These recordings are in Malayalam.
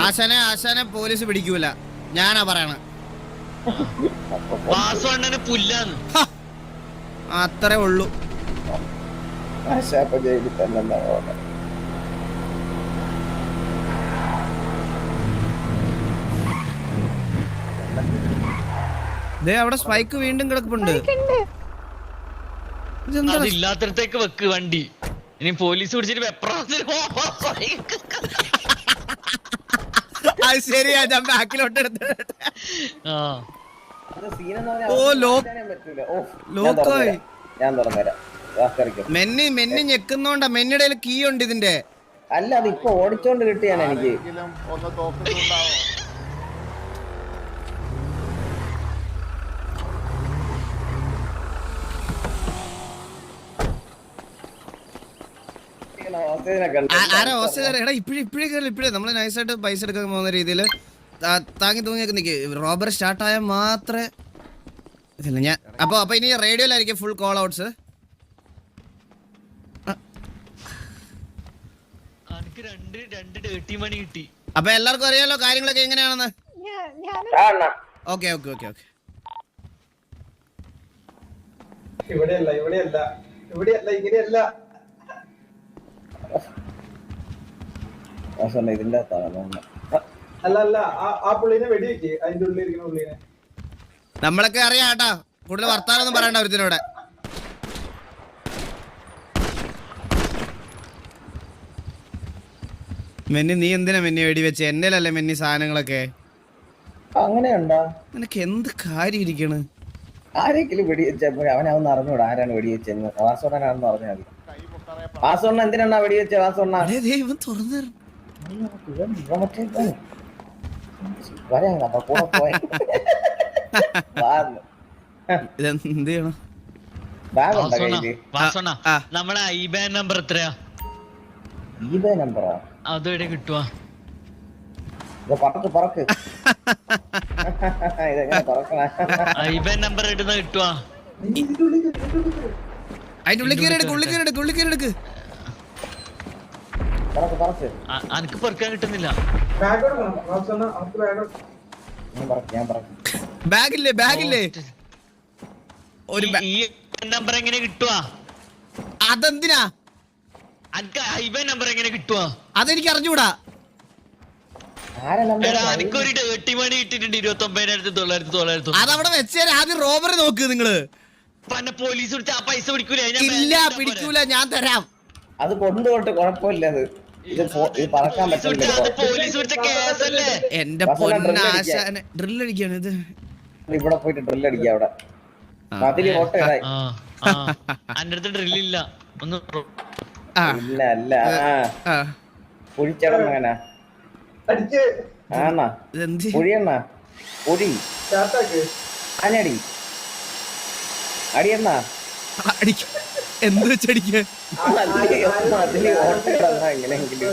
ആശാനെ പോലീസ് പിടിക്കൂല, ഞാനാ പറയണ. അത്രേ ഉള്ളൂ. അവിടെ സ്പൈക്ക് വീണ്ടും കിടപ്പുണ്ട്. ഇല്ലാത്തടത്തേക്ക് വെക്ക് വണ്ടി. ഇനി പോലീസ് പിടിച്ചിട്ട് ശരിയാ, ഞാൻ ബാക്കിലോട്ട് എടുത്ത്. മെന്നി ഞെക്കുന്നോണ്ടാ. മെന്നിയുടെ കീ ഉണ്ട് ഇതിന്റെ. അല്ല, അത് ഇപ്പൊ ഓടിച്ചോണ്ട് കിട്ടിയാണ് എനിക്ക്. ഇപ്പഴേ നമ്മള് നൈസായിട്ട് പൈസ എടുക്കാൻ പോകുന്ന രീതിയിൽ താങ്ങി തൂങ്ങിയൊക്കെ നിൽക്കും. റോബറി സ്റ്റാർട്ടായാൽ മാത്രമേ ഇതില്ല ഞാൻ. അപ്പൊ ഇനി റേഡിയോയിലായിരിക്കും ഫുൾ കോൾ ഔട്ട്സ്. അപ്പൊ എല്ലാവർക്കും അറിയാലോ കാര്യങ്ങളൊക്കെ എങ്ങനെയാണെന്ന്. Okay okay okay okay. ഇവിടെയല്ല ഇങ്ങനെയല്ല. ഇതിന്റെ അല്ല ആ പുള്ളിനെ വെടിവെക്ക്, അതിന്റെ ഉള്ളിലിരിക്കുന്ന പുള്ളിനെ. നമ്മളൊക്കെ അറിയാം കേട്ടാ, കൂടുതൽ വർത്താനൊന്നും പറയണ്ട ഒരുത്തിനോടെ. മെന്നി നീ എന്തിനാ മെന്നി വെടിവെച്ച്? എന്നേലല്ലേ മെന്നി സാധനങ്ങളൊക്കെ. അങ്ങനെയുണ്ടോ? നിനക്ക് എന്ത് കാര്യം ഇരിക്കണ്? ആരെങ്കിലും വെടിവെച്ചപ്പോ അവനവന്ന് അറിഞ്ഞൂടാ ആരാണ് വെടിവെച്ചെന്ന്. വാസോണ്ണനാണെന്ന് പറഞ്ഞാൽ മതി. വാസോണ്ണ എന്തിനാ വെടിവെച്ച? വാസോണ്ണ നമ്മളെ ഐബാൻ നമ്പർ എത്രയാ? നമ്പറാ അത് എവിടെ കിട്ടുവാ? പറക്ക് ഐബാൻ നമ്പർ ഇടുന്ന കിട്ടുവാ? അനക്ക് പെറുക്കാൻ കിട്ടുന്നില്ല. ബാഗില്ലേ ഒരു നമ്പർ എങ്ങനെ കിട്ടുവാ? അതെന്തിനാ? ഐബാൻ നമ്പർ എങ്ങനെ കിട്ടുവാ? അതെനിക്ക് അറിഞ്ഞൂടാ. എനിക്കൊരു ഡേർട്ടി മണി കിട്ടിയിട്ടുണ്ട് 29,900. അതവിടെ വെച്ചേരാ. ആദ്യം റോബറി നോക്ക് നിങ്ങള്. പോലീസ് പിടിച്ച ആ പൈസ പിടിക്കൂല. ഇല്ല പിടിക്കൂല, ഞാൻ തരാം. അത് കൊണ്ടുപോട്ട് കുഴപ്പമില്ല. അത് ഇത് പറക്കാൻ പറ്റില്ല. എന്റെ പൊന്നാശാനെ ഡ്രില്ലടിക്കാണ് ഇത്. ഇവിടെ പോയിട്ട് ഡ്രില്ലടിക്കാം. അവിടെ മതില് ഓട്ടയിടായി. എന്റെ അടുത്ത് ഡ്രില്ലില്ല. ഒന്ന് ഇല്ല അല്ല കുഴിച്ചടങ്ങനാ ആണാ കുഴിയണ്ണ കുഴി അനടി അടിയണ്ണ എന്ത് വെച്ചടിക്ക എങ്ങനെയെങ്കിലും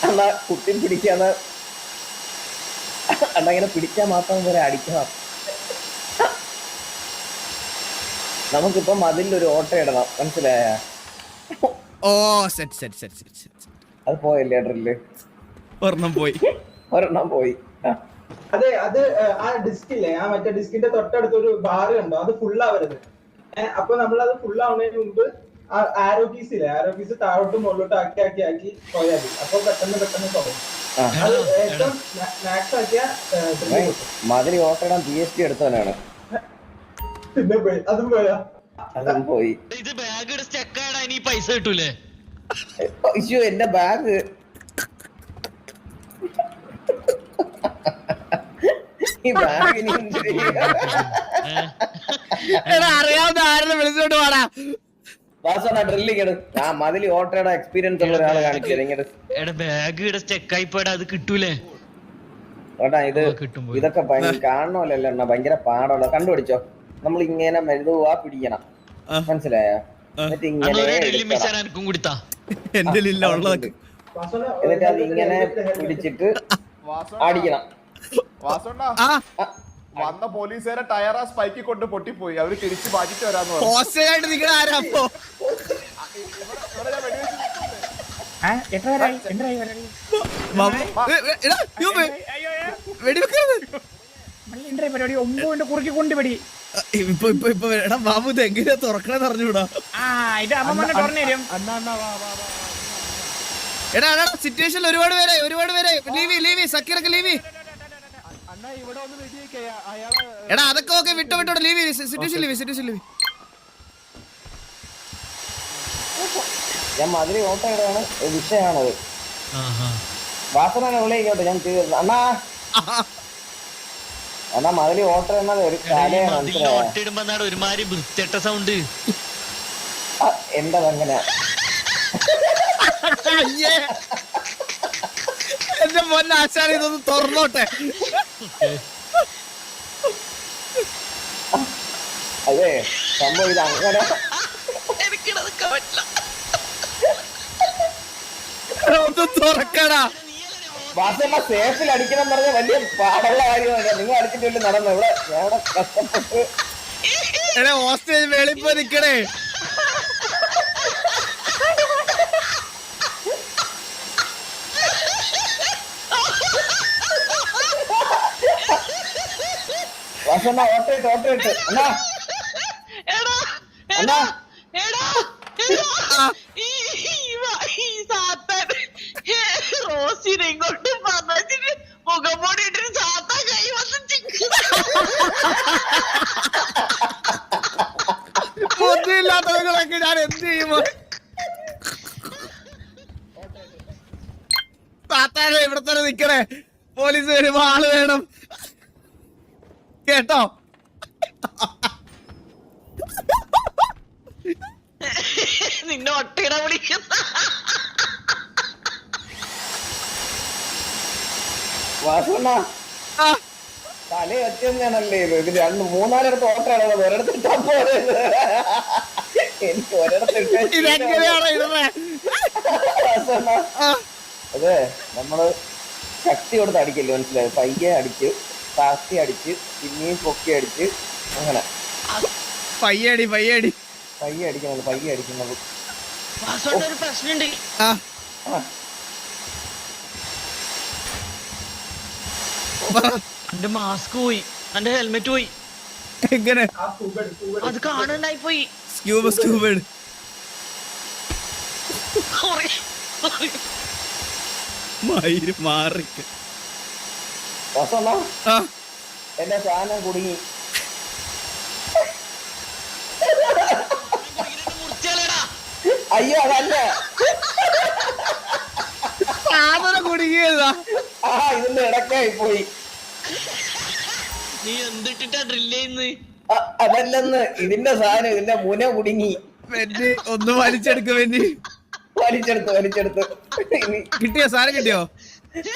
അണ്ണാ കുത്തി പിടിക്കാന്ന് അണ്ണ ഇങ്ങനെ പിടിച്ചാൽ മാത്രം പോലെ അടിക്കണം. നമുക്കിപ്പോ മതിലൊരു ഓട്ട ഇടണം, മനസ്സിലായ? ഓ set set set set set. അത് പോയല്ലേ ഡ്രില്ല്? ഒരെണ്ണം പോയി. അതെ, അത് ആ ഡിസ്കില്ലേ, ആ മറ്റേ ഡിസ്കിന്റെ തൊട്ടടുത്ത് ഒരു ബാർ കണ്ടോ? അത് ഫുള്ളാവരുത്. അപ്പൊ നമ്മളത് ഫുള്ളാവുന്നതിന് മുമ്പ് ആ ആരോ പീസ് താഴോട്ടും മുകളിലോട്ടും ആക്കി പോയാൽ മതി. അപ്പൊ പെട്ടെന്ന് തുടങ്ങും. ഏറ്റവും മാക്സ് ആക്കിയ മതിൽ ഓട്ടയിടാൻ PhD എടുത്തവനാണ്. അതും പോയാ അതും പോയി. ഇത് ബാഗ് സ്റ്റക്കാണ്, ഇനി പൈസ കിട്ടൂലേ? അയ്യോ എന്റെ ബാഗ്. ഈ ബാഗിന് അറിയാവുന്ന ആരെങ്കിലും വിളിച്ചോണ്ട് പോടാ. ഡ്രില്ലിങ്ങട് ആ മതില് ഓട്ടയുടെ എക്സ്പീരിയൻസ് ഉള്ള ഒരാള് കാണിച്ചത്. ബാഗ് സ്റ്റക്കായി പോയാ അത് കിട്ടൂലേ? ഏട്ടാ ഇത് ഇതൊക്കെ കാണണമല്ലോ എണ്ണ, ഭയങ്കര പാടുള്ള. കണ്ടുപിടിച്ചോ? നമ്മൾ ഇങ്ങനെ മെഴുതുവാ പിടിക്കണം, മനസ്സിലായോ? എന്നിട്ട് ഇങ്ങനെ എന്നിട്ട് അത് ഇങ്ങനെ പിടിച്ചിട്ട് അടിക്കണം. വന്ന പോലീസുകാരെ ടയറാ സ്പൈക്കി കൊണ്ട് പൊട്ടിപ്പോയി. അവര് തിരിച്ച് മാറ്റിട്ട് വരാന്ന് പറഞ്ഞു. ഇപ്പൊ എടാ ബാബു ഇത് എങ്ങനെയാ തുറക്കണെന്ന് അറിഞ്ഞൂടാ. എടാ എടാ സിറ്റുവേഷനിൽ ഒരുപാട് പേരായി ലീവി സക്കീറൊക്കെ ലീവി. എടാ അതൊക്കെ ഓക്കെ വിട്ടോ ലീവി സിറ്റുവേഷൻ ലീവി. ഞാൻ മതിരി ഓട്ടോ ഇടാണ് വിഷയമാണത്. വാസനാണ് വിളിക്കോട്ടെ ഞാൻ അണ്ണാ മതിരി ഓട്ടോ എന്നത് ഒരു കലയാണ് മനസ്സിലായോ. ഒരുമാതിരി വൃത്തിയട്ട സൗണ്ട് എന്റെ അങ്ങനെ എന്റെ പൊന്നാശാൻ ഇതൊന്ന് തുറന്നോട്ടെ. അതെ സംഭവം ഇത് അങ്ങനെ ഒന്ന് തുറക്കടാ. വാസമ്മ സേഫിൽ അടിക്കണം പറഞ്ഞ വലിയ പാടുള്ള കാര്യമാണ്. നിങ്ങൾ അടിച്ചിട്ട് നടന്നു ഇവിടെ ഞാൻ കഷ്ടപ്പെട്ട് എടാ ഹോസ്റ്റേജ് വെളിപ്പോ നിക്കണേ. വാസമ്മ ഓട്ടോ ഇട്ട് അണ്ണാ അണ്ണാ റോസിനെ ഇങ്ങോട്ട് പറഞ്ഞിട്ട് മുഖംമൂടി ഇട്ടിട്ട് സാത്ത കൈ വന്നിട്ട് ബുദ്ധിയില്ലാത്തവങ്ങളൊക്കെ ഞാൻ എന്ത് ചെയ്യുമോ? താത്താനെ ഇവിടെ തന്നെ നിക്കണേ. പോലീസ് വരുമ്പോ ആള് വേണം കേട്ടോ. നിന്നെ ഒട്ടയിട വിളിക്കുന്ന വാസമ്മ തല വെച്ചെന്നാണല്ലേ ഇത്. ഇത് 2-3-4 ഓട്ടോ ഇടുന്നത്. ഒരിടത്ത് ഇട്ടാ പോലെ എനിക്ക് ഒരിടത്ത് ഇതെങ്ങനെയാണോ ഇടുന്നേ? അതെ നമ്മള് ശക്തി കൊടുത്ത് അടിക്കല്ലേ മനസ്സിലായത്. പയ്യെ അടിച്ച് താഴ്ത്തി അടിച്ച് പിന്നെയും പൊക്കി അടിച്ച് അങ്ങനെ പയ്യെ അടിക്കുന്നത്. ഒരു പ്രശ്നമുണ്ട്. എന്റെ മാസ്ക് പോയി, എന്റെ ഹെൽമെറ്റ് പോയി. എങ്ങനെ? അത് കാണണ്ടായി പോയി. സ്ക്യൂബേഡ് മാറിക്ക്. എന്റെ സാധനം കുടുങ്ങി. അയ്യോ അതല്ല സാധനം കുടുങ്ങിയതാ. ഇതിന്റെ ഇടക്കായി പോയി. നീ എന്തിട്ടാ ഡ്രില്ല് ചെയ്യുന്നത്? അതല്ലെന്ന് ഇതിന്റെ സാധനം ഇതിന്റെ മുന കുടുങ്ങി. ഒന്ന് വലിച്ചെടുക്ക വലിച്ചെടുത്ത് കിട്ടിയോ? സാധനം കിട്ടിയോ?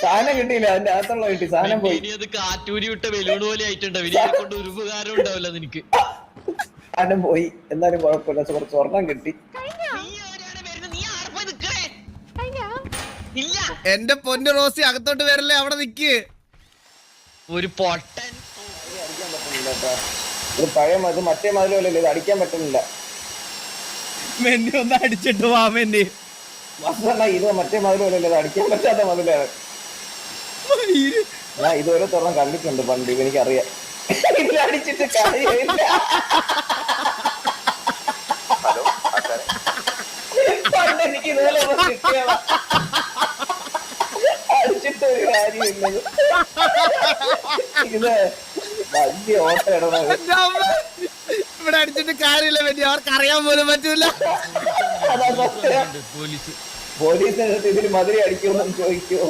സാധനം കിട്ടിയില്ല. അതിന്റെ അകത്തുള്ള കിട്ടി. സാധനം പോയി. അത് കാറ്റൂരി വിട്ട ബലൂൺ പോലെ ആയിട്ടുണ്ട്. ഇതിനെ കൊണ്ട് ഒരു ഉപകാരം ഉണ്ടാവില്ല നിനക്ക്. സാധനം പോയി. എന്നാലും കുഴപ്പമില്ല. കുറച്ച് സ്വർണം കിട്ടി. എന്റെ പൊന്നു റോസി അകത്തോട്ട് വരല്ലേ, അവിടെ നിക്ക്. ഒരു പൊട്ടൻ അടിക്കാൻ പറ്റുന്നില്ല കേട്ടോ. ഇത് പഴയ മതി മറ്റേ മതിലല്ലേ ഇത് അടിക്കാൻ പറ്റുന്നില്ല. മെന്നി ഒന്ന് അടിച്ചിട്ട് വാ മെന്നി. ഇത് മറ്റേ മതിലല്ലേ ഇത് അടിക്കാൻ പറ്റാത്ത മതിലാണ്. ഞാൻ ഇതുവരെ തുറന്ന് കണ്ടിട്ടുണ്ട് പണ്ട്. എനിക്കറിയാം. ഇതിലടിച്ചിട്ട് കാര്യമില്ല. പണ്ട് എനിക്ക് ഇതുപോലെ കിട്ടിയതാ. അടിച്ചിട്ടൊരു കാര്യമില്ലത്. ഇത് വലിയ ഓട്ടം ഇടണത്. ഇവിടെ അടിച്ചിട്ട് കാര്യമില്ല മെന്നി. അവർക്ക് അറിയാൻ പോലും പറ്റൂല. പോലീസിന്റെ അടുത്ത് ഇതിന് മധുര അടിക്കുമെന്ന് ചോദിക്കുമോ?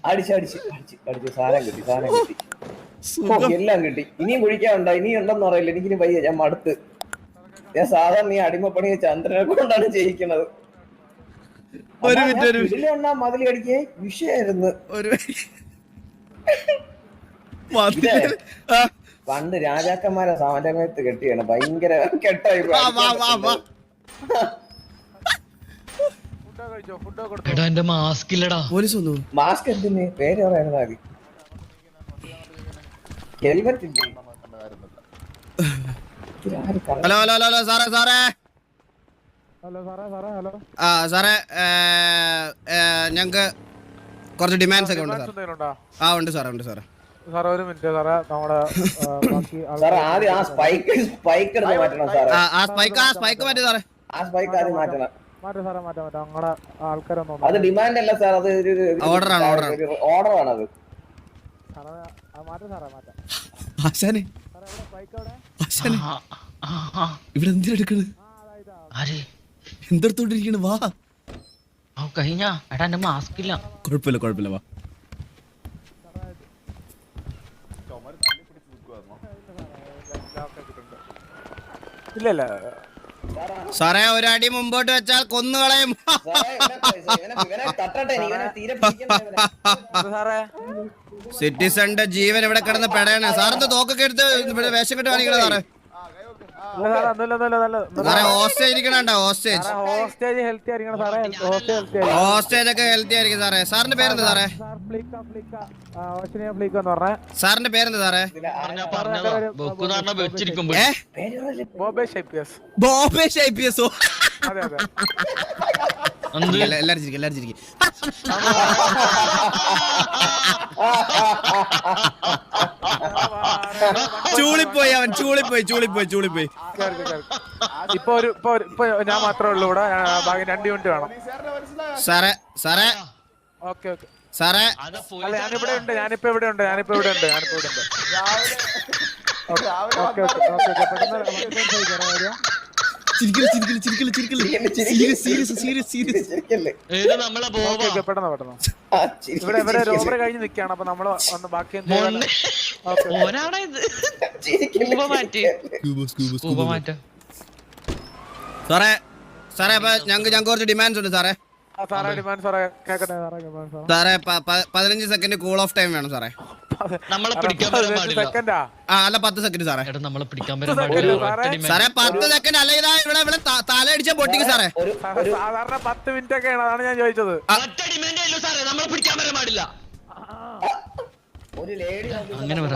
അടിച്ച് സാധനം കിട്ടി. എല്ലാം കിട്ടി. ഇനിയും കുഴിക്കാനുണ്ടോ? ഇനിയും ഉണ്ടെന്ന് പറയില്ല. എനിക്കിനി വയ്യ. ഞാൻ മടുത്ത്. ഞാൻ സാധാരണ ഈ അടിമപ്പണിയെ ചന്ദ്രനെ കൊണ്ടാണ് ചെയ്യിക്കുന്നത്. മതിൽ അടിക്കേ വിഷയായിരുന്നു. പണ്ട് രാജാക്കന്മാരെ സമരമയത്ത് കെട്ടിയാണ്. ഭയങ്കര കെട്ടായി. എന്റെ മാസ്ക് ഇല്ലടാ. മാസ്ക് എന്തിന്? പേര് പറയാൻ മതി. ഹെൽമെറ്റ് ഇല്ലേ? ഹലോ സാറേ ആ സാറേ ഞങ്ങക്ക് കുറച്ച് ഡിമാൻഡ്സ് ഒക്കെ ഉണ്ട് സാർ. ആ ഉണ്ട് സാറേ, ഉണ്ട് സാറേ. ഒരു മിനിറ്റ് സാറേ, നമ്മുടെ സാറേ ആദ്യം ആ സ്പൈക്ക് എടുത്ത് മാറ്റണം സാറേ. ആ സ്പൈക്ക് മാറ്റി സാറേ. ആ സ്പൈക്ക് ആദ്യം മാറ്റണം. മാറ്റാം സാറേ, മാറ്റാം. ഞങ്ങളുടെ ആൾക്കാരൊന്നും അത് ഡിമാൻഡ് അല്ല സാർ, അത് ഓർഡറാണ്. ഓർഡർ ആണ് അത്. മാറ്റാം സാറേ, മാറ്റാം. ആശാനെ ഇവിടെ എന്തിനെടുക്കണ്? എന്തെടുത്തോണ്ടിരിക്കണ്? വാ. കഴിഞ്ഞ എടാ എന്റെ മാസ്ക് ഇല്ല. കുഴപ്പമില്ല വാ. ഇല്ല സാറേ ഒരടി മുമ്പോട്ട് വെച്ചാൽ കൊന്നുകളയും. സാറേ സിറ്റിസന്റെ ജീവൻ ഇവിടെ കിടന്ന് പെടയാണ്. സാറിന്റെ തോക്കൊക്കെ എടുത്ത് ഇവിടെ വേഷം കെട്ട് കാണിക്കണ സാറേ. സാറേ ഹോസ്റ്റേജ് ഇരിക്കണോ? ഹോസ്റ്റേജ് ഒക്കെ ഹെൽത്തി ആയിരിക്കും സാറേ. സാറിന്റെ പേരെന്താ സാറേ? സാറിന്റെ പേരെന്താ സാറേ? ബോബേഷ് IPS. എല്ലാരും ചിരിക്കും. ചൂളിപ്പോയി. ഇപ്പൊ ഞാൻ മാത്രമേ ഉള്ളൂ ഇവിടെ. ബാക്കി 2 യൂണിറ്റ് വേണം സാറേ. ഓക്കെ സാറേ അല്ല, ഞാനിപ്പോ ഇവിടെ ഉണ്ട്. പെട്ടെന്ന് ഇവിടെ ഓവർ കഴിഞ്ഞ് നിക്കാണ്. അപ്പൊ നമ്മള് ഒന്ന് ബാക്കി സാറേ അപ്പൊ ഞങ്ങൾക്ക് കുറച്ച് ഡിമാൻഡ്സ് ഉണ്ട് സാറേ. സാറേ 15 സെക്കൻഡ് കൂൾ ഓഫ് ടൈം വേണം സാറേ. നമ്മളെ പിടിക്കാൻ അല്ല 10 സെക്കൻഡ് സാറേ. നമ്മളെ പിടിക്കാൻ സാറേ 10 സെക്കൻഡ് അല്ല, ഇതാ ഇവിടെ തല അടിച്ച പൊട്ടിക്ക് സാറേ. സാധാരണ 10 മിനിറ്റ് ഒക്കെയാണ്, അതാണ് ഞാൻ ചോദിച്ചത്. നമ്മളെ പിടിക്കാൻ വരാൻ പാടില്ല. ഒരു ലേഡി അങ്ങനെ പറ.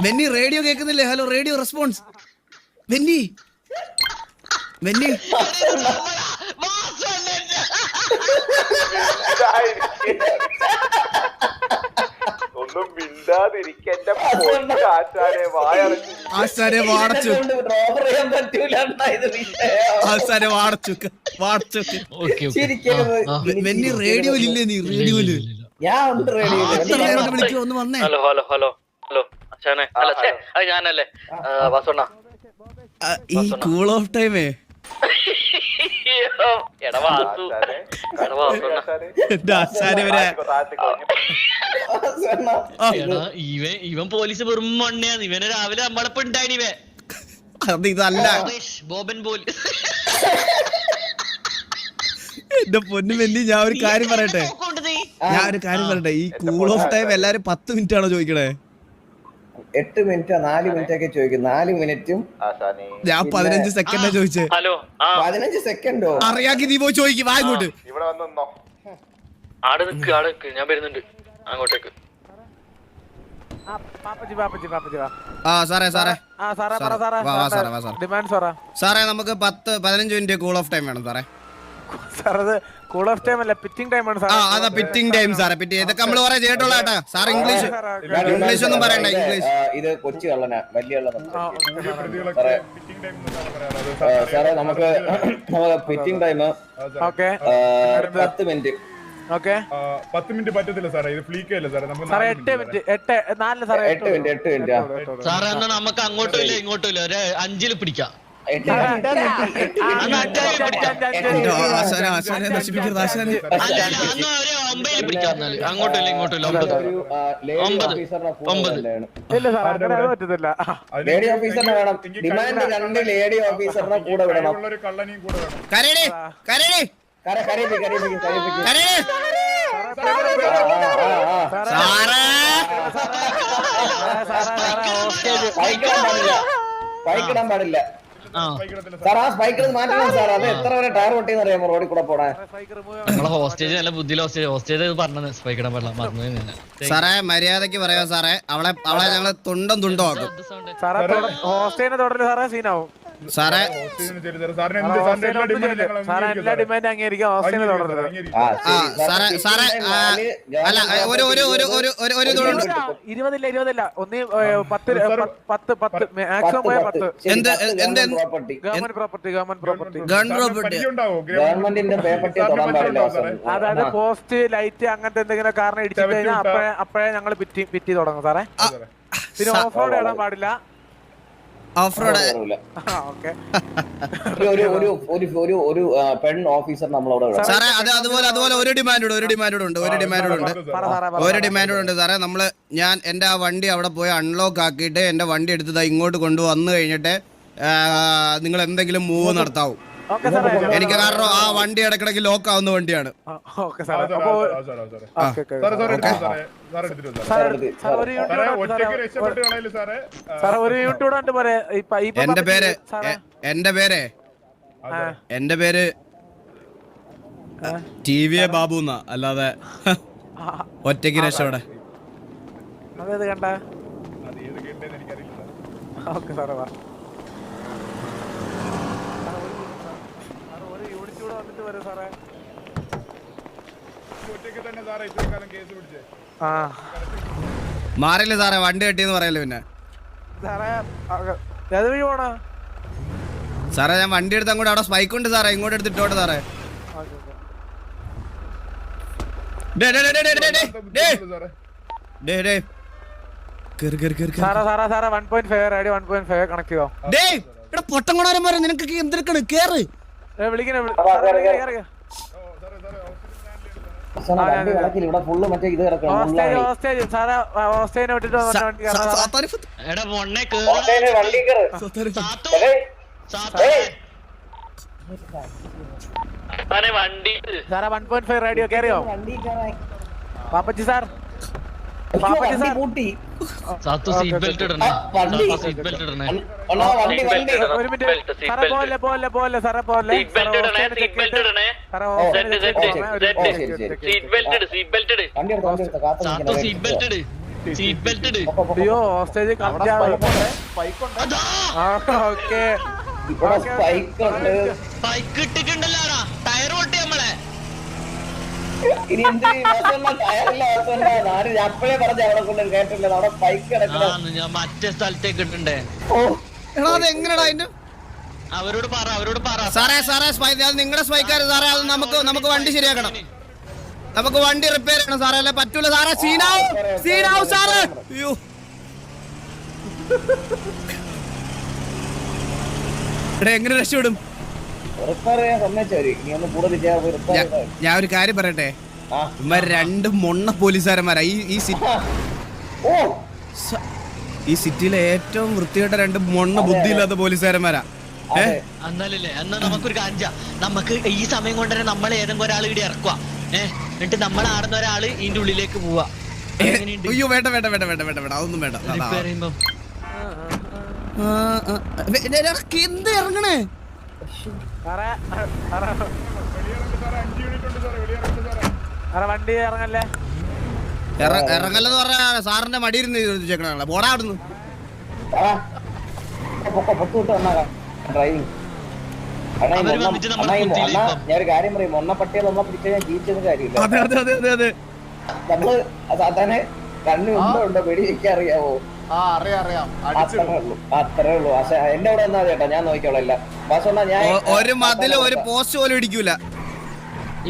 വെന്നി റേഡിയോ കേൾക്കുന്നില്ലേ? Hello radio response. വെന്നി ഒന്നും മിണ്ടാതിരിക്കന്റെ ആശാനെ വാടച്ചു. വെന്നി റേഡിയോയിലില്ലേ? നീ റേഡിയോയില് വിളിക്കോ? ഒന്ന് വന്നേ. ഹലോ അച്ഛനെ. അത് ഞാനല്ലേ വാസണ്ണ. ഈ കൂൾ ഓഫ് ടൈമേ എടാ വാസു എന്റെ ആശാനെ വരെ. ഇവൻ പോലീസ് വെറും മണ്ണയാണ്. ഇവനെ രാവിലെ നമ്മളെപ്പോ ഉണ്ടായി. അത് ഇതല്ല ബോബൻ പോലീസ്. എന്റെ പൊന്നു വെന്നി, ഞാൻ ഒരു കാര്യം പറയട്ടെ. ഈ കൂൾ ഓഫ് ടൈം എല്ലാരും 10 മിനിറ്റ് ആണോ ചോദിക്കണേ? 8 മിനിറ്റോ 4 മിനിറ്റ് ഒക്കെ ചോദിക്കും. 4 മിനിറ്റും ഞാൻ 15 സെക്കൻഡാ ചോദിച്ചേ. 15 സെക്കൻഡോ? അറിയാക്കി നീ പോയി ചോദിക്കും. വാ ഇങ്ങോട്ട്. ഇവിടെ വന്നോ? ആടെ നിക്ക് ഞാൻ വരുന്നുണ്ട് അങ്ങോട്ടേക്ക്. സാറേ നമുക്ക് 10-15 മിനിറ്റ് കൂൾ ഓഫ് ടൈം വേണം സാറേ. കൂൾ ഓഫ് ടൈം അല്ല, പിറ്റിംഗ് ടൈം ആണ്. അതാ പിറ്റിംഗ് ടൈം സാറേ. ഇതൊക്കെ നമ്മള് കുറെ ചെയ്തിട്ടുള്ള കേട്ടാ സാർ. ഇംഗ്ലീഷ് ഒന്നും പറയണ്ട. ഇംഗ്ലീഷ് ഇത് കൊച്ചു കള്ളനാ, വലിയ സാറേ. നമുക്ക് പിറ്റിംഗ് ടൈം 10 മിനിറ്റ്. 10 മിനിറ്റ് പറ്റത്തില്ല സാറേ, ഇത് ഫ്ലീക്കല്ലേ സാറേ. നമുക്ക് 8 മിനിറ്റ് 4 സാറേ. 8 മിനിറ്റ് സാറേ. എന്നാ നമുക്ക് അങ്ങോട്ടും ഇല്ല ഇങ്ങോട്ടും ഇല്ല, ഒരു 5-ൽ പിടിക്കാം. അങ്ങോട്ടും ഇല്ല ഇങ്ങോട്ടും ഇല്ല. 9. ലേഡി ഓഫീസറിനെ വേണം. ഡിമാൻഡ് 2 ലേഡി ഓഫീസറിനെ കൂടെ വിടണം. കള്ളനെയും കൂടെ വേണം. ബൈക്കിടാൻ പാടില്ല. സാർ ആ സ്പൈക്കിൽ മാറ്റണം സാർ. അത് എത്ര വരെ ടയർ പൊട്ടിയെന്ന് അറിയാമോ റോഡിൽ കൂടെ പോണേ? നമ്മളെ ഹോസ്റ്റേജ് നല്ല ബുദ്ധിയിൽ ഹോസ്റ്റേജ് പറഞ്ഞത് സ്പൈക്കിടാൻ പാടില്ല മറന്നു. സാറേ മര്യാദക്ക് പറയാ സാറേ, അവളെ ഞങ്ങള് തുണ്ടം ആക്കും സാറേ. ഹോസ്റ്റലിനെ തുടരല് സാറേ, സീനാവും സാറേ. സാറേ എല്ലാ ഡിമാൻഡ് അംഗീകരിക്കാം, ഹോസ്റ്റലിനെ തുടരരുത്. സാറേ അല്ല ഒരു ഇതുണ്ട്. 20 ഒന്നീ 10 മാക്സിമം പോയ 10. ഗവൺമെന്റ് പ്രോപ്പർട്ടി ഗവൺമെന്റിന്റെ പേപ്പർട്ടി തൊടാൻ പാടില്ല. അതായത് പോസ്റ്റ് ലൈറ്റ് അങ്ങനത്തെ എന്തെങ്കിലും കാരണം ഇടിച്ചു കഴിഞ്ഞാൽ അപ്പഴേ ഞങ്ങള് പിറ്റി തുടങ്ങും സാറേ. പിന്നെ ഓഫ് റോഡ് ഇടാൻ പാടില്ല. ഓഫ് റോഡ് ഒരു പെൺ ഓഫീസർ നമ്മളവിടെ സാറേ. അതുപോലെ ഒരു ഡിമാൻഡ് ഉണ്ട് സാറേ. എന്റെ ആ വണ്ടി അവിടെ പോയി അൺലോക്ക് ആക്കിയിട്ട് എന്റെ വണ്ടി എടുത്ത് ഇങ്ങോട്ട് കൊണ്ടുവന്നു കഴിഞ്ഞിട്ട് നിങ്ങൾ എന്തെങ്കിലും മൂവ് നടത്താവും. എനിക്ക് കാരണം ആ വണ്ടി ഇടക്കിടക്ക് ലോക്ക് ആവുന്ന വണ്ടിയാണ്. എന്റെ പേര് TV ബാബു എന്നാ, അല്ലാതെ ഒറ്റയ്ക്ക് രക്ഷപ്പെടെ. അതേത് കണ്ട ഓക്കെ സാറേ. ഒരു യൂണിറ്റ് കൂടെ വന്നിട്ട് വരും സാറേ. മാറില്ല സാറേ, വണ്ടി കെട്ടിയെന്ന് പറയല്ലോ. പിന്നെ സാറേ ഏത് വഴി പോണ സാറേ? ഞാൻ വണ്ടി എടുത്ത് അങ്ങോട്ട്, അവിടെ സ്പൈക്ക് ഉണ്ട് സാറേ, ഇങ്ങോട്ട് എടുത്തിട്ടോട്ടെ സാറേ. സാറേ 1.5 റേഡിയോ 1.5 കണക്ട് ചെയ്തോ. പൊട്ടങ്ങോടാരം പറയാം, നിനക്ക് എന്തെടുക്കണ്? കേറ് വിളിക്കണേ. ഇവിടെ ഫുള്ള് മറ്റേ ഇത് ഹോസ്റ്റേജ് സാറേ, ഹോസ്റ്റേജിനെ വിട്ടിട്ട് സാറേ 1.5 റേഡിയോ കയറിയോ Pappachi sir? Pappachi sir seat belt ഇടണേ. ഒരു മിനിറ്റ് സാറേ, പോലെ സാറേ പോലെ. അയ്യോ ഹോസ്റ്റേജ് ഓക്കെ ടയർ പൊട്ടി നമ്മളെ. ഇനി അപ്പഴേ പറഞ്ഞ അവിടെ കൊണ്ട് കേട്ടില്ല, അവിടെ സ്പൈക്ക് കിടക്കണം. ഞാൻ മറ്റേ സ്ഥലത്തേക്ക് ഇട്ടണ്ടേ. എങ്ങനെയാ അതിന്റെ? അവരോട് പറ സാറേ. അത് നിങ്ങളുടെ സ്പൈക്കാര് സാറേ. അത് നമുക്ക് വണ്ടി ശരിയാക്കണം, നമുക്ക് വണ്ടി റിപ്പയർ ചെയ്യണം സാറേ, അല്ലെ പറ്റൂല സാറേ. സീനാവും സാറേ. അയ്യോ എങ്ങനെ രക്ഷപ്പെടും? ഞാൻ ഒരു കാര്യം പറയട്ടെ, ഇവന്മാർ 2 മൊണ്ണ പോലീസുകാരന്മാരാ ഈ സിറ്റിയിലെ ഏറ്റവും വൃത്തികെട്ട 2 മൊണ്ണ ബുദ്ധിയില്ലാത്ത പോലീസുകാരന്മാരാ. എന്നാലല്ലേ എന്നാ നമുക്കൊരു കാഞ്ച, നമുക്ക് ഈ സമയം കൊണ്ട് തന്നെ നമ്മൾ ഏതെങ്കിലും ഒരാൾ ഇവിടെ ഇറക്കുക. എന്നിട്ട് നമ്മൾ ആടുന്ന ഒരാള് ഇതിന്റെ ഉള്ളിലേക്ക് പോവാ. അയ്യോ വേണ്ട അതൊന്നും വേണ്ട. എന്ത് ഇറങ്ങണേ? വണ്ടി ഇറങ്ങല്ലേ ഇറങ്ങല്ലെന്ന് പറഞ്ഞ സാറിന്റെ മടിയിരുന്ന് ചോദിച്ചേക്കണ. പോടാ അവിടുന്ന്. ഡ്രൈവിംഗ് ഞാനൊരു കാര്യം പറയും, മൊണ്ണപ്പട്ടിയെ നമ്മളെ പിടിച്ചു കഴിഞ്ഞാൽ ജീവിച്ചത് കാര്യമില്ല. നമ്മള് സാധാരണ കണ്ണു ഉണ്ടോ വെടി വെക്കാറിയാവോ? അത്രേ ഉള്ളൂ. പക്ഷെ എന്റെ അവിടെ എന്നാ ചേട്ടാ, ഞാൻ നോക്കിക്കോളാം. ഒരു മതില് ഒരു പോസ്റ്റ് പോലും ഇടിക്കൂല.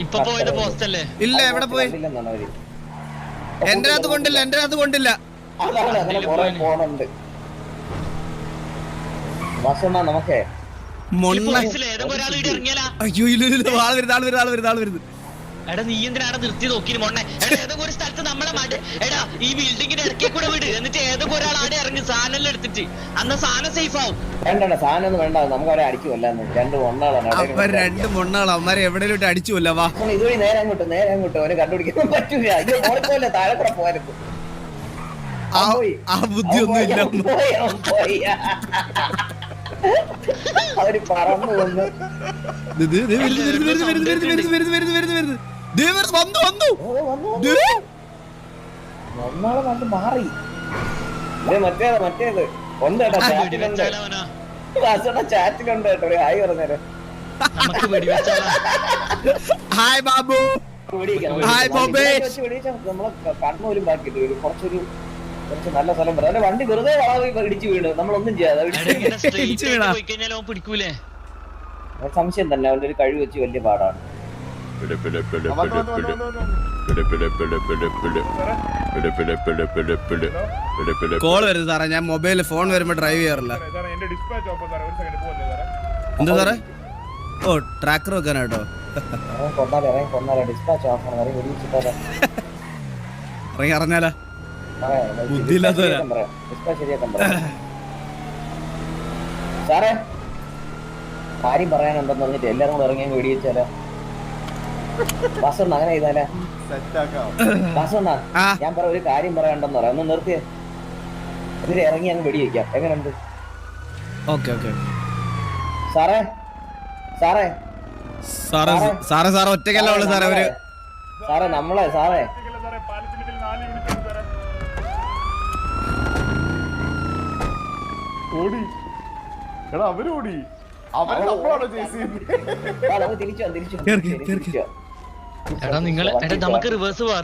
ഇപ്പൊ പോയത് പോസ്റ്റ് അല്ലേ? ഇല്ല, എവിടെ പോയി? എന്റെ അകത്ത് കൊണ്ടില്ല. അതാണ് അങ്ങനെ കുറെ പോണുണ്ട്. വാസണ്ണ നമുക്കേ അയ്യോ ഇല്ല, ആള് വരുന്നു. എടാ നീ എന്തിനാണ് നിർത്തി നോക്കി മൊണ്ണെ? ഏതൊക്കെ ഒരു സ്ഥലത്ത് നമ്മളെ എടാ ഈ ബിൽഡിങ്ങിന്റെ ഇടയ്ക്ക് കൂടെ വിട്, എന്നിട്ട് ഏതൊക്കെ ഒരാൾ ആടെ ഇറങ്ങി സാധനം എടുത്തിട്ട് അന്ന് സാധനം സേഫ് ആവും. വേണ്ട സാധനം ഒന്നും വേണ്ട, നമുക്ക് അവരെ അടിക്കുമല്ലാന്ന്. 2 മൊണ്ണാളാണ് അവന്മാരെ എവിടെയും അടിച്ചുല്ല. വാ ഇതുവഴി നേരെ അങ്ങോട്ട് അവന് കണ്ടുപിടിക്കാൻ പറ്റൂല. ഇത് പോയപ്പോലെ താഴെ കൂടെ പോയത്. ആ ബുദ്ധി ഒന്നും ഇല്ല. അവര് പറന്നു വന്ന് ഒന്നാളെ നല്ല മാറി. മറ്റേത് ഉണ്ട് കേട്ടോ, ചാറ്റിലുണ്ട്. ചാറ്റിലുണ്ട് കേട്ടോ, ഹായ് പറഞ്ഞേരെ. നമുക്ക് വെടിവെച്ചാലോ? ഹായ് ബാബു. ഹായ് ബോബേ. നമ്മളെ കണ്ണൂരും ബാക്കിയിട്ട് വരും. കുറച്ച് നല്ല സ്ഥലം പറയാം. വണ്ടി വെറുതെ വളവ് ഇടിച്ചു വീണ്, നമ്മളൊന്നും ചെയ്യാതെ പോയി കഴിഞ്ഞാൽ അവൻ പിടിക്കൂലേ? സംശയം തന്നെ. അവന്റെ ഒരു കഴിവ് വെച്ച് വലിയ പാടാണ്. കോൾ വരുന്നത് സാറേ, ഞാൻ മൊബൈലിൽ ഫോൺ വരുമ്പോ ഡ്രൈവ് ചെയ്യാറില്ല. എന്താ സാറേ? ഓ, ട്രാക്കർ വെക്കാനാട്ടോ. ഇറങ്ങി അറിഞ്ഞാലോ? ബുദ്ധിയില്ലാത്തവരാ. സാറേ കാര്യം പറയാനുണ്ടെന്ന് പറഞ്ഞിട്ട് എല്ലാരും കൂടെ ഇറങ്ങി വെടിവെച്ചാലോ? വാസണ്ണ അങ്ങനെ ചെയ്താലേ? വാസണ്ണ ഞാൻ പറ ഒരു കാര്യം പറയാനുണ്ടെന്ന് പറയാം, ഒന്ന് നിർത്തിയേ. ഇതിൽ ഇറങ്ങി അങ്ങ് വെടിവെക്കാം, എങ്ങനെയുണ്ട്? Okay okay. സാറേ സാറേ സാറേ സാറേ സാറേ ഒറ്റയ്ക്കല്ല ഉള്ളു സാറേ. ഒരു സാറേ നമ്മളെ സാറേ ഓടി എടാ, അവരോടി. അവര് നമ്മളാണോ ചേച്ചി? തിരിച്ചു എടാ നിങ്ങൾ നമുക്ക് റിവേഴ്സ് പോവാ.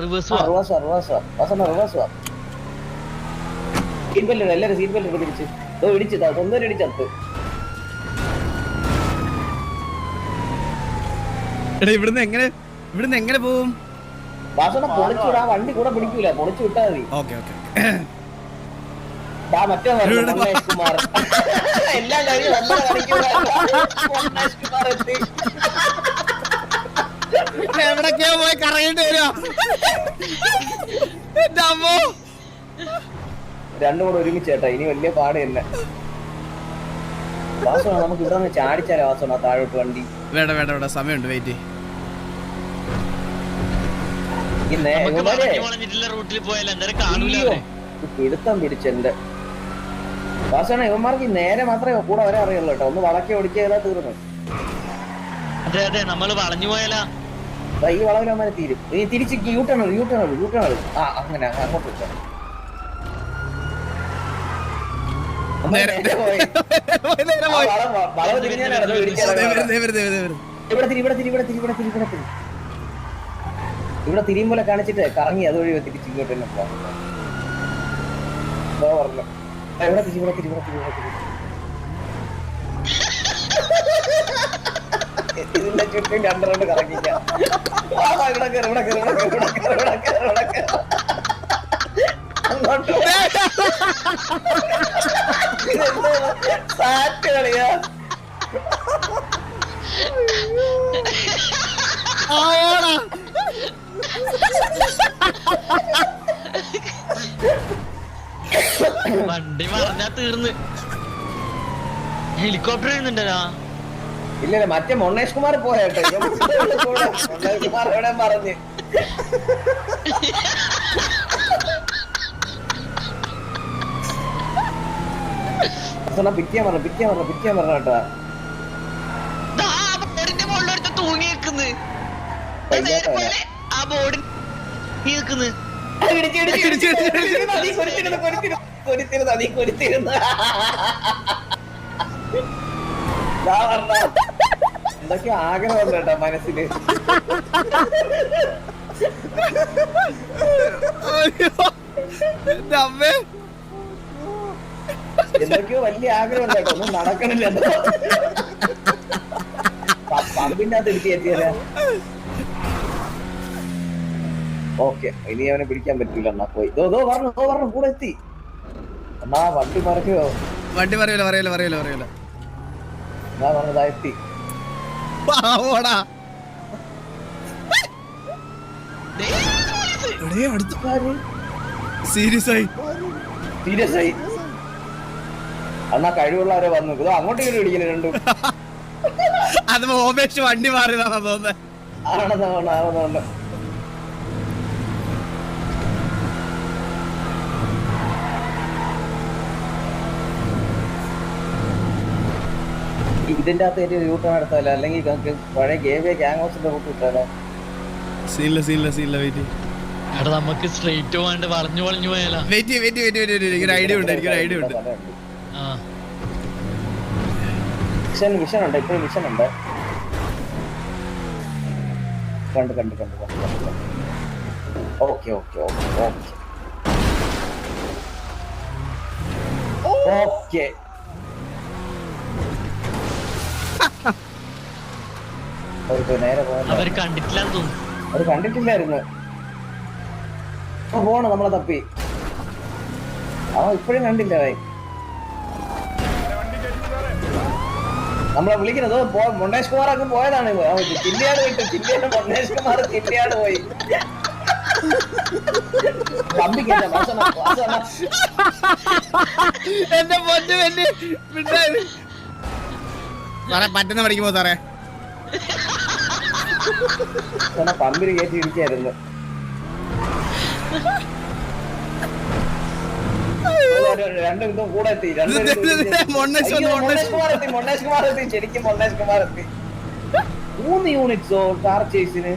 സീറ്റ് ബെൽറ്റ് എല്ലാരും സീറ്റ് ബെൽറ്റ് തിരിച്ച് ഇടിച്ചതാ, സ്വന്തം ഇടിച്ചത്ത്. ഇവിടുന്ന് എങ്ങനെ പോവും? വാസന പൊളിച്ചു വിടാ, വണ്ടി കൂടെ പിടിക്കൂല, പൊളിച്ചു വിട്ടാ മതി. Okay okay. മറ്റേ മൊന്നേഷ് കുമാർ എല്ലാം കഴിഞ്ഞ് 1.5 മണിക്കൂർ മൊന്നേഷ് കുമാർ എത്തി. എവിടൊക്കെയോ പോയി കറങ്ങിട്ട് വരുവാ. രണ്ടും കൂടെ ഒരുമിച്ചേട്ടാ, ഇനി വലിയ പാട് തന്നെ. വാസന നമുക്ക് ഇവിടെ നിന്ന് ചാടിച്ചാലോ? വാസന താഴോട്ട് വണ്ടി വേണ്ട വേണ്ട വേണ്ട, സമയമുണ്ട്, വെയിറ്റ്. റൂട്ടിൽ പോയാലും എന്തായാലും കാണൂല. പിടുത്തം പിടിച്ചെന്റെ വാസന. ഇവന്മാർക്ക് നേരെ മാത്രമേ കൂടെ വരെ അറിയുള്ളൂ കേട്ടോ. ഒന്ന് വളക്കി ഓടിച്ചാൽ തീർന്നു. അതെ അതെ, നമ്മള് വളഞ്ഞു പോയാലാ ഈ വളവിലമാരെ തീരും. ഈ തിരിച്ച് യൂട്ടേൺ ആ അങ്ങനെ അങ്ങോട്ട് വെച്ചോ. ഇവിടെ തിരിയുമ്പോലെ കാണിച്ചിട്ട് കറങ്ങി അതുവഴി തിരിച്ച് ഇങ്ങോട്ട് തന്നെ പോകാം. ഇവിടെ തിരി ഇതിന്റെ ചുറ്റും 2 റൗണ്ട് കറങ്ങിക്കാം. സാറ്റ് കളിയാ. വണ്ടി പറഞ്ഞാ തീർന്ന്. ഹെലികോപ്റ്റർ വരുന്നുണ്ടല്ലോ. ഇല്ല മറ്റേ മൊന്നേഷ് കുമാർ പോയാട്ടെ. മൊന്നേഷ് കുമാർ എവിടെ പറഞ്ഞ് പിറ്റിയാൻ പറഞ്ഞു കേട്ടാ. ബോർഡിന്റെ മുകളിലെടുത്ത് തൂങ്ങി നിൽക്കുന്നു. ആ ബോർഡിൽ നിൽക്കുന്നു. എന്തൊക്കെ ആഗ്രഹം കേട്ടോ മനസ്സില്. എന്തൊക്കെയോ വലിയ ആഗ്രഹം കേട്ടോ, ഒന്നും നടക്കണില്ല. പമ്പിന്റെ അകത്ത് എടുത്തിയെത്തിയല്ല. ഓക്കെ, ഇനി അവനെ പിടിക്കാൻ പറ്റൂല. എന്നാ പോയി പറഞ്ഞു കൂടെ എത്തി. എന്നാ വണ്ടി മറക്കോ? വണ്ടി പറയൂല. ഞാൻ പറഞ്ഞതാ എത്തി. സീരിയസ് ആയി എന്നാ കഴിവുള്ളവരെ വന്നു. ഇതോ അങ്ങോട്ട് ഇങ്ങനെ പിടിക്കല് രണ്ടും. അത് ഓമേഷ് വണ്ടി മാറിയതാണോ തോന്നുന്നത്? ആണെന്നുണ്ട്. ഇതിന്റെ അകത്ത് യൂട്ടേൺ എടുത്താലോ, അല്ലെങ്കിൽ നമുക്ക് പഴയ ഗേവേ ഗ്യാങ് ഹൗസിന്റെ റൂട്ട് കിട്ടാലോ? സീനില്ല വെയിറ്റ്. എടാ നമുക്ക് സ്ട്രെയിറ്റ് പോകാണ്ട് വളഞ്ഞു പോയാലോ? വെയിറ്റ് എനിക്കൊരു ഐഡിയ ഉണ്ട്. ആ വിഷൻ ഉണ്ട്, ഇപ്പൊ വിഷൻ ഉണ്ട്. കണ്ട് ഓക്കെ നേരെ അവര് കണ്ടിട്ടില്ലാന്ന് തോന്നുന്നു. അവര് കണ്ടിട്ടില്ലായിരുന്നു. പോണ നമ്മളെ തപ്പി ഇപ്പോഴും കണ്ടില്ല. നമ്മളെ വിളിക്കുന്നത് മൊണ്ണേഷ് കുമാർ അങ്ങ് പോയതാണ്. ചില്ലിയാട് വിട്ടു, ചില്ലിയാണ് മൊണ്ണേഷ് കുമാർ ചില്ലിയാട് പോയി. എന്റെ പൊന്നു സാറേ പറ്റുന്ന പഠിക്കുമ്പോ സാറേ പമ്പിന് കയറ്റി ഇടിക്കായിരുന്നു. രണ്ടും കൂടെ എത്തി. മൊണ്ണേഷ് കുമാർ എത്തി. ശരിക്കും മൊണ്ണേഷ് കുമാർ എത്തി. 3 യൂണിറ്റ്സോ കാർ ചേസിന്.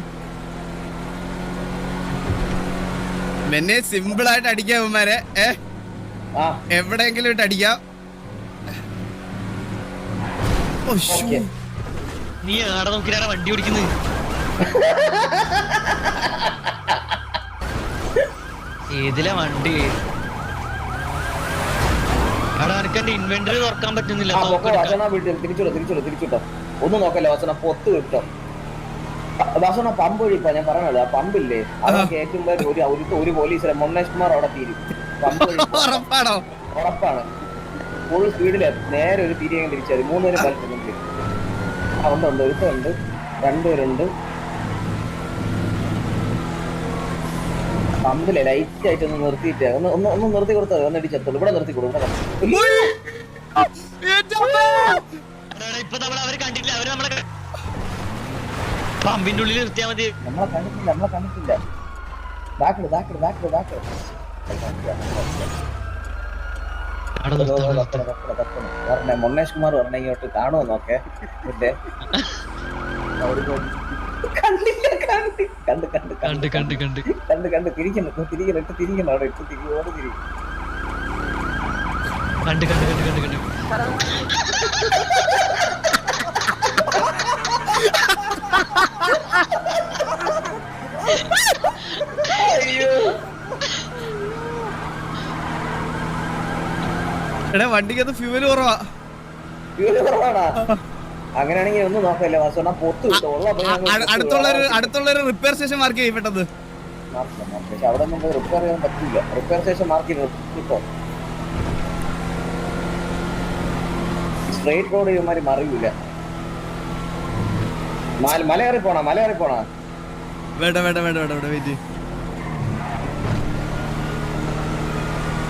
എന്നെ സിമ്പിൾ ആയിട്ട് അടിക്കാം ഇവന്മാരെ. എവിടെയെങ്കിലും ഇട്ട് അടിക്കാം. നീ ആടെ നോക്കിയാണ് വണ്ടി ഓടിക്കുന്നത്. ഏതിലാ വണ്ടി? അവിടെ എനിക്കെന്റെ ഇൻവെന്ററി തുറക്കാൻ പറ്റുന്നില്ല. തിരിച്ചിട്ടോ ഒന്നും നോക്കല്ലോ വാസന, പൊത്ത് കിട്ടോ വാസന. പമ്പ് ഒഴിപ്പാ ഞാൻ പറഞ്ഞത്. ആ പമ്പില്ലേ, അത് കേൾക്കുമ്പോ ഒരു പോലീസിലെ മൊണ്ണേഷ് കുമാർ അവിടെ തീരും. പമ്പ് ഉറപ്പാണ്. ഫുൾ സ്പീഡില് നേരെ ഒരു തിരികെ തിരിച്ചാൽ 3 പേര് കളിക്കുന്നുണ്ട്. ഉണ്ട് ഒരുത്തുണ്ട്, 2 പേരുണ്ട്. പമ്പിലെ ലൈറ്റ് ആയിട്ട് ഒന്ന് നിർത്തിയിട്ട് ഒന്ന് നിർത്തി കൊടുത്തത്. ഒന്ന് ഇടിച്ചെത്തുള്ളൂ. ഇവിടെ നിർത്തി കൊടുക്കും. ഇപ്പൊ അവര് കണ്ടില്ല. അവര് നമ്മളെ പമ്പിന്റെ ഉള്ളിൽ നിർത്തിയാ മതി. നമ്മളെ കണ്ടിട്ടില്ല. മൊണ്ണേഷ് കുമാർ പറഞ്ഞ ഇങ്ങോട്ട് കാണുമോ നോക്കേ. കണ്ട് തിരിക്കണം അവിടെ ഇട്ട് തിരിയോട് തിരിക്കും. കണ്ട് എടാ വണ്ടിക്കകത്ത് ഫ്യൂവൽ കുറവാ. അങ്ങനെയാണെങ്കിൽ ഒന്നും നോക്കല്ലേ വാസന, പൊത്ത് അടുത്തുള്ളൊരു റിപ്പയർ സ്റ്റേഷൻ മാർക്ക് ചെയ്യപ്പെട്ടത്. പക്ഷെ അവിടെ ഒന്നും റിപ്പയർ ചെയ്യാൻ പറ്റില്ല. റിപ്പയർ സ്റ്റേഷൻ മാർക്ക് ചെയ്തിട്ടോ സ്ട്രേറ്റ് റോഡ് ഇവന്മാര് മറിയൂല. മലയേറി പോണ വേണ്ട വെയിറ്റ്.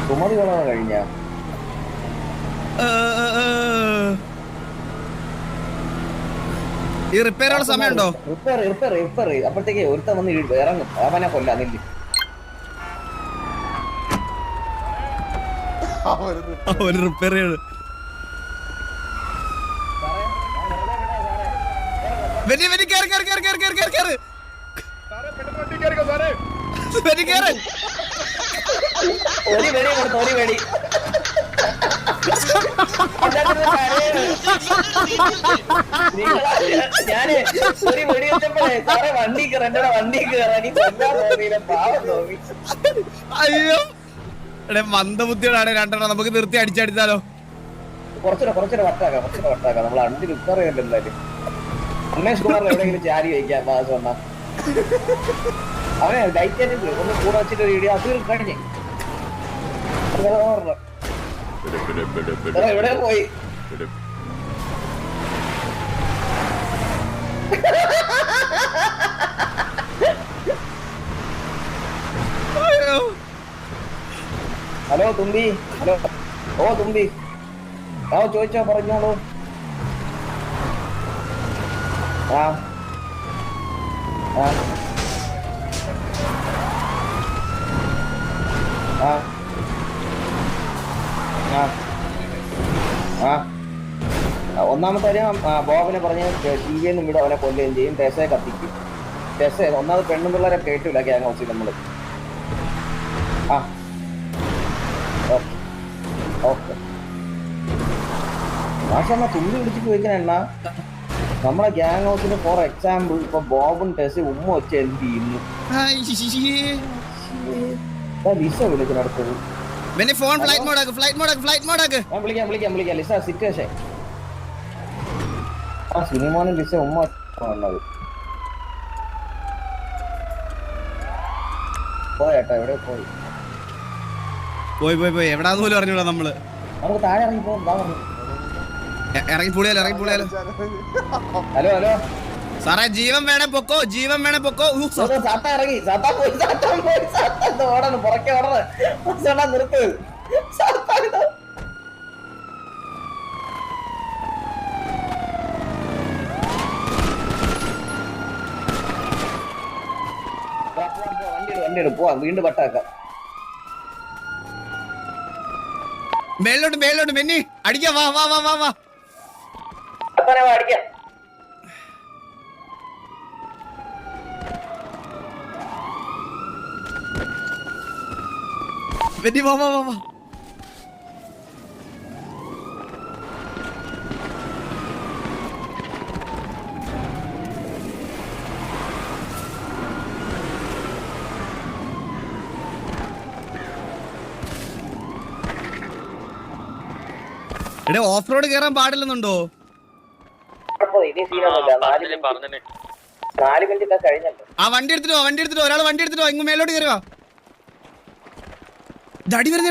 സുമതി കൊള്ളാൻ കഴിഞ്ഞ ഈ റിപ്പയറുള്ള സമയമുണ്ടോ? റിപ്പയർ അപ്പോഴത്തേക്ക് ഒരുത്തൻ വന്ന് ഇറങ്ങും. അവനെ കൊല്ലാന്നില്ല. ഒരു റിപ്പയർ ചെയ്ത് ഒരു വെടി കൊടുത്തു. ഒരു വെടി ഞാന് ഒരു വെടി വെച്ചപ്പോഴേ സാറേ വണ്ടി കയറാൻ തോന്നിയില്ല. പാവം തോന്നി. അയ്യോ മന്ദബുദ്ധിയോടാണ് രണ്ടെണ്ണം. നമുക്ക് നിർത്തി അടിച്ചടിച്ചാലോ? കുറച്ചുകൂടെ വട്ടാക്കാം. നമ്മൾ അണ്ടി റിപ്പയർ ചെയ്യല്ലോ. എന്തായാലും മൊണ്ണേഷ് കുമാർ എവിടെയെങ്കിലും ചാരി വയ്ക്കാം. വാസണ്ണ അവനെ ലൈറ്റ് ഒന്ന് കൂടെ വെച്ചിട്ട് വീഡിയോ അത് കഴിഞ്ഞ് എവിടെ പോയി? ഹലോ തുമ്പി. ഹലോ തുമ്പി. ചോദിച്ചോ, പറഞ്ഞോളൂ. ആ ഒന്നാമത്തെ കാര്യം ബോബിനെ പറഞ്ഞ് ടിവിയിൽ നിന്നും വിടും, അവനെ കൊല്ലുകയും ചെയ്യും. ടെസയെ കത്തിക്കും. ടെസ ഒന്നാമത് പെണ്ണും പിള്ളേരെ കേട്ടില്ല ഗ്യാങ് ഹൗസിൽ നമ്മള്. ആ ഓക്കെ ഓക്കെ മാഷ തുള്ളി പിടിച്ചിട്ട് ചോദിക്കണ എണ്ണ നമ്മളെ ഗ്യാങ് ഹൗസിന് ഫോർ എക്സാമ്പിൾ ഇപ്പൊ ബോബും ടെസയും ഉമ്മ വെച്ച് എന്ത് ചെയ്യുന്നു? ലിസ വിളിക്കുന്നിടത്തത് ഫോൺ ഫ്ലൈറ്റ് മോഡാക്ക്. ഞാൻ വിളിക്കാം ലിസ സിറ്റുവേഷൻ. ആ സിനിമാനും ലിസ ഉമ്മ വന്നത് പോയേട്ടാ, എവിടെ പോയി എവിടാന്ന് പോലും അറിഞ്ഞൂടാ നമ്മള്. നമുക്ക് താഴെ ഇറങ്ങി പോകാം. ഇറങ്ങി പുളിയാലോ. ഹലോ ഹലോ സാറേ ജീവൻ വേണേ പൊക്കോ. സാത്ത ഇറങ്ങി, സാത്താ പോയി ഓടണം, പുറക്കെ ഓടണം, നിർത്ത്. വണ്ടി പോവാം, വീണ്ടും പട്ടാക്കാം. മേലോട്ട് മെന്നി അടിക്കാം. വാ അടിക്കാം. മെന്നി വാ. എടേ ഓഫ് റോഡ് കയറാൻ പാടില്ലെന്നുണ്ടോ? ആ വണ്ടി എടുത്തിട്ടോ ഒരാൾ വണ്ടി എടുത്തിട്ടോ. ഇങ്ങ് മേലോട്ട് കയറുക. അടി വരുന്ന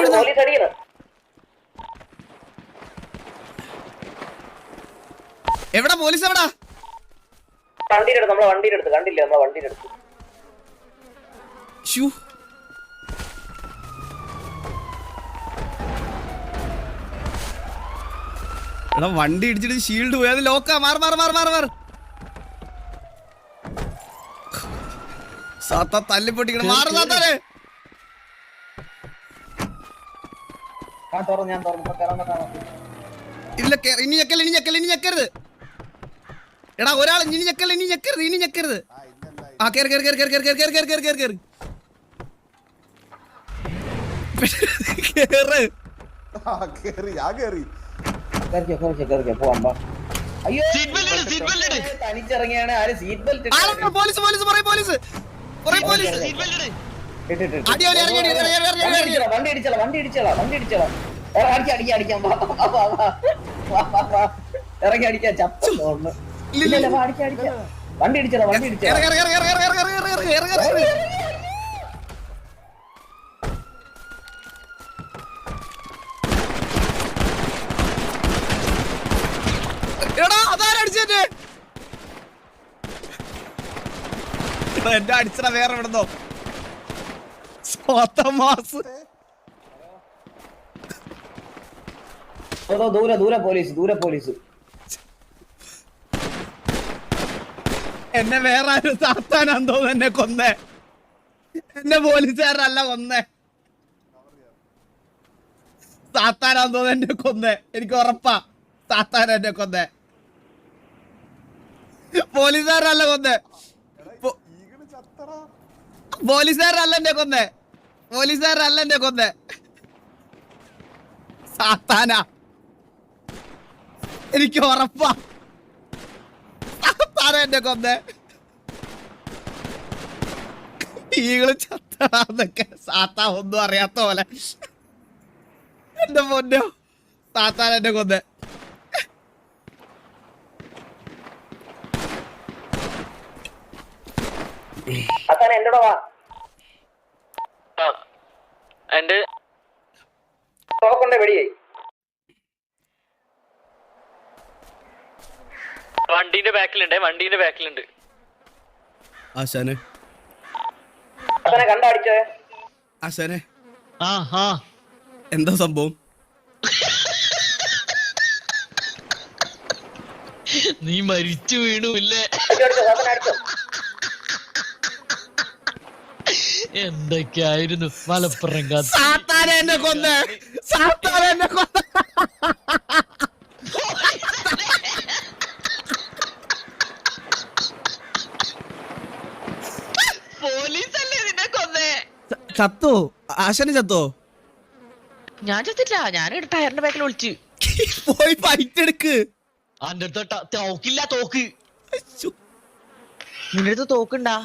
എവിടാ പോലീസ്? എവിടാ വണ്ടിയുടെ അടുത്ത് കണ്ടില്ല. നമ്മളെ വണ്ടിയുടെ അടുത്ത് എടാ വണ്ടി ഇടിച്ചിട്ട് ഷീൽഡ് പോയി. അത് ലോക്കാ. മാറ്. സാത്താ തല്ലിപ്പൊട്ടിക്കണം. മാറ് സാത്താനെ. ഇല്ല ഇനി ഞെക്കരുത്. എടാ ഒരാൾ ഇനി ഞെക്കരുത്. ആ കേറി. തനിച്ചിറങ്ങിയാണ് ആര് സീറ്റ് ബെൽറ്റ് പോലീസ് വണ്ടി ഇടിച്ചോളാം അടിക്കാം ഇറങ്ങി അടിക്കാൻ ചപ്പ അടിക്കാം വണ്ടി ഇടിച്ചോളാം എന്റെ അടിച്ചട വേറെ ഇവിടുന്നോ. ദൂരെ പോലീസ് എന്നെ വേറെ ആരും സാത്താനാന്ന് തോന്നുന്നു എന്നെ കൊന്നേ. എന്നെ പോലീസുകാരല്ല കൊന്നേ, സാത്താനാന്ന് തോന്നുന്നു എന്നെ കൊന്നേ. എനിക്ക് ഉറപ്പാ സാത്താൻ എന്നെ കൊന്നേ, പോലീസുകാരല്ല കൊന്നേ. പോലീസുകാരല്ല എന്നെ കൊന്നേ, സാത്താനാ. എനിക്ക് ഉറപ്പാ സാത്താന എന്നെ കൊന്നേ. ഈകള് ചത്തടാന്നൊക്കെ സാത്താ ഒന്നും അറിയാത്ത പോലെ. എന്റെ പൊന്നോ സാത്താൻ എന്നെ കൊന്നേ. എന്റെ വെടിയായി വണ്ടീന്റെ ബാക്കിലുണ്ട്. ആശാനെ കണ്ടടിച്ചേ ആശാനെ ആ എന്താ സംഭവം? നീ മരിച്ചു വീണുല്ലേ? എന്തൊക്കെയായിരുന്നു മലപ്പുറം കാത്ത്. സാത്താനെ എന്നെ കൊന്നേ. ചത്തോ? ആശാന് ചത്തോ? ഞാൻ ചത്തില്ല, ഞാൻ ടയറിന്റെ ബാക്കിൽ ഒളിച്ച് പോയി ഫൈറ്റ് എടുക്ക്. അന്റെ അടുത്ത് തോക്കില്ല, തോക്ക് നിന്റെ അടുത്ത് തോക്കുണ്ടാ?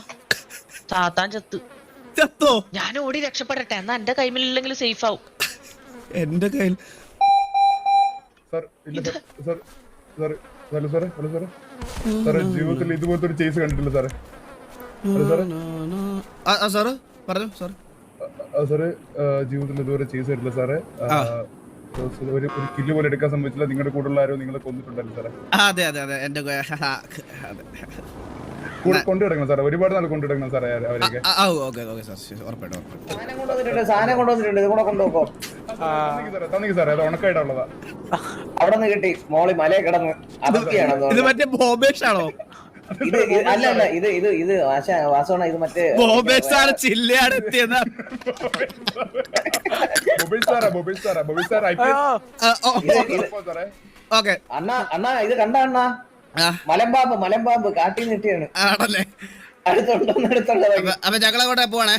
താത്താൻ ചത്തോ? ഞാൻ ഓടി രക്ഷപ്പെടട്ടെ, എന്നാ എന്റെ കൈമില്ലെങ്കിൽ സേഫ് ആവും. എന്റെ കയ്യിൽ ജീവിതത്തിൽ ഇതുപോലത്തെ ഒരു ചേസ് കണ്ടിട്ടില്ല സാറേ. സാറ് പറഞ്ഞു സാർ. സാറ് ജീവിതത്തിൽ ഇതുവരെ ചേസ് ആയിട്ടില്ല സാറേ. ഒരു കില്ല് പോലെ എടുക്കാൻ സംഭവിച്ചില്ല. നിങ്ങളുടെ കൂടെയുള്ള ആരോ നിങ്ങളെ കൊന്നിട്ടുണ്ടല്ലോ സാറേ. അതെ അതെ അതെ എന്റെ കൊണ്ടു കിടക്കണം സാറേ, ഒരുപാട് നാൾ കൊണ്ടു കിടക്കണം സാറേ അവരെയൊക്കെ. ഉറപ്പായിട്ടും. സാധനം കൊണ്ടുവന്നിട്ടുണ്ട്, ഇത് കൂടെ കൊണ്ടുപോക്കോ. തന്നിക്ക് സാറേ, അത് ഉണക്കായിട്ടുള്ളതാ. അവിടെ നിന്ന് കിട്ടി, മോളി മലയെ കിടന്ന് അതൊക്കെയാണോ? ഇത് മറ്റേ ബോബേഷാണോ? ഇത് അല്ല ഇത് വാസവണ, ഇത് മറ്റേ ബോബേഷാണ് ചില്ലയാണ് എത്തിയത്. ഓക്കെ അണ്ണാ ഇത് കണ്ട അണ്ണാ, മലമ്പാമ്പ് കാട്ടി നിട്ടിയാണ്. ആണല്ലേ? അടുത്തുണ്ടോന്ന് അടുത്തുള്ളത്. അപ്പൊ ഞങ്ങളെ കൂടെ പോവാണേ.